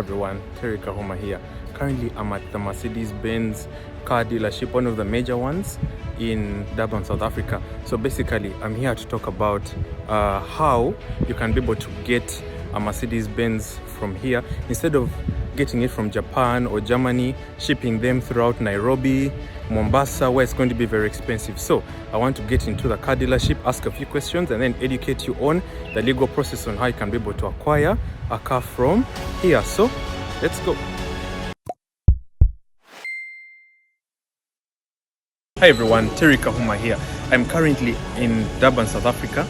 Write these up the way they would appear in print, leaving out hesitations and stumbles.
Everyone, Terry Kahoma here. Currently I'm at the Mercedes Benz Car dealership, one of the major ones in Durban, South Africa. So basically I'm here to talk about how you can be able to get a Mercedes Benz from here instead of getting it from Japan or Germany, shipping them throughout Nairobi, Mombasa, where it's going to be very expensive. So I want to get into the car dealership, ask a few questions, and then educate you on the legal process on how you can be able to acquire a car from here. So let's go. Hi everyone, Terry Kahuma here. I'm currently in Durban, South Africa,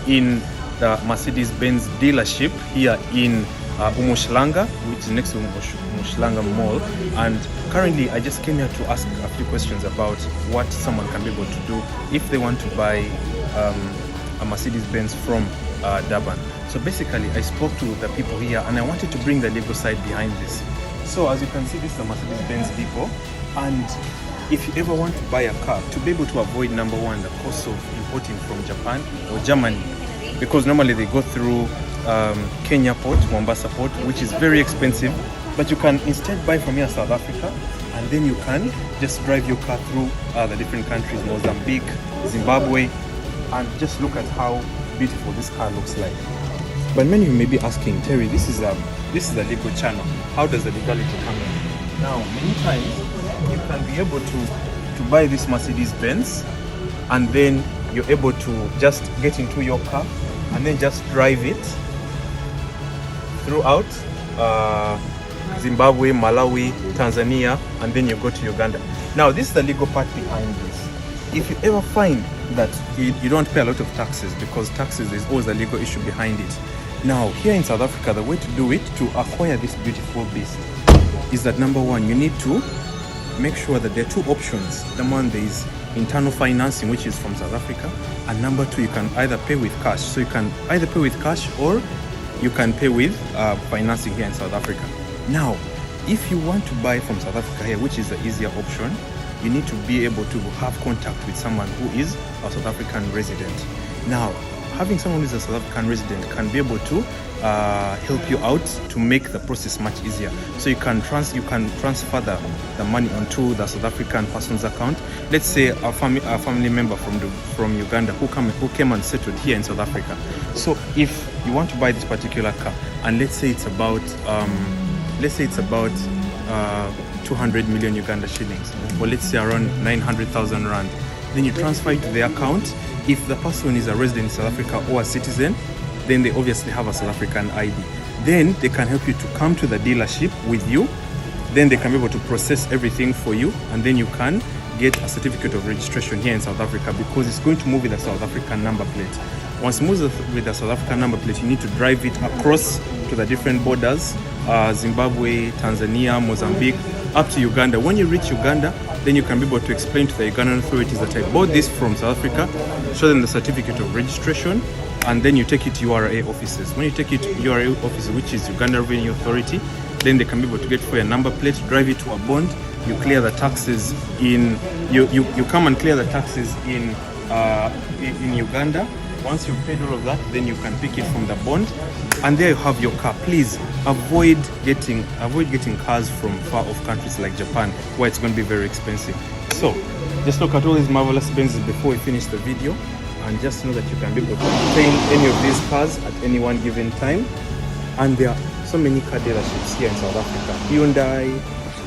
in the Mercedes Benz dealership here in Umhlanga, which is next to Umhlanga Mall. And currently I just came here to ask a few questions about what someone can be able to do if they want to buy a Mercedes Benz from Durban. So basically I spoke to the people here and I wanted to bring the legal side behind this. So as you can see, this is a Mercedes Benz depot, and if you ever want to buy a car, to be able to avoid, number one, the cost of importing from Japan or Germany, because normally they go through Kenya port, Mombasa port, which is very expensive, but you can instead buy from here, South Africa, and then you can just drive your car through the different countries, Mozambique, Zimbabwe, and just look at how beautiful this car looks like. But many of you may be asking, Terry, this is a legal channel. How does the legality come in? Now, many times you can be able to buy this Mercedes Benz, and then you're able to just get into your car and then just drive it throughout Zimbabwe, Malawi, Tanzania, and then you go to Uganda. Now, this is the legal part behind this. If you ever find that you don't pay a lot of taxes, because taxes is always a legal issue behind it. Now, here in South Africa, the way to do it, to acquire this beautiful beast, is that number one, you need to make sure that there are two options. Number one, there is internal financing, which is from South Africa, and number two, you can either pay with cash. So you can either pay with cash or you can pay with financing here in South Africa. Now, if you want to buy from South Africa here, which is the easier option, you need to be able to have contact with someone who is a South African resident. Now, having someone who is a South African resident can be able to help you out to make the process much easier. So you can transfer the money onto the South African person's account. Let's say a family member from Uganda who came and settled here in South Africa. So if you want to buy this particular car, and let's say it's about 200 million Uganda shillings, or let's say around 900,000 rand, then you transfer it to their account. If the person is a resident in South Africa or a citizen, then they obviously have a South African ID. Then they can help you to come to the dealership with you. Then they can be able to process everything for you, and then you can get a certificate of registration here in South Africa, because it's going to move with a South African number plate. Once it moves with a South African number plate, you need to drive it across to the different borders, Zimbabwe, Tanzania, Mozambique, up to Uganda. When you reach Uganda, then you can be able to explain to the Ugandan authorities that I bought this from South Africa, show them the certificate of registration, and then you take it to URA offices. When you take it to URA offices, which is Uganda Revenue Authority, then they can be able to get for your number plate, drive it to a bond, you clear the taxes you come and clear the taxes in Uganda. Once you've paid all of that, then you can pick it from the bond, and there you have your car. Please avoid getting cars from far off countries like Japan, where it's going to be very expensive. So just look at all these marvelous Benzes before we finish the video, and just know that you can be able to obtain any of these cars at any one given time. And there are so many car dealerships here in South Africa: Hyundai,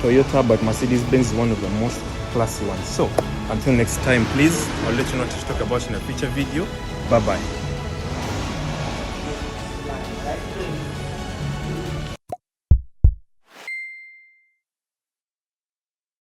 Toyota, but Mercedes Benz is one of the most classy ones. So until next time, please, I'll let you know what to talk about in a future video. Bye bye.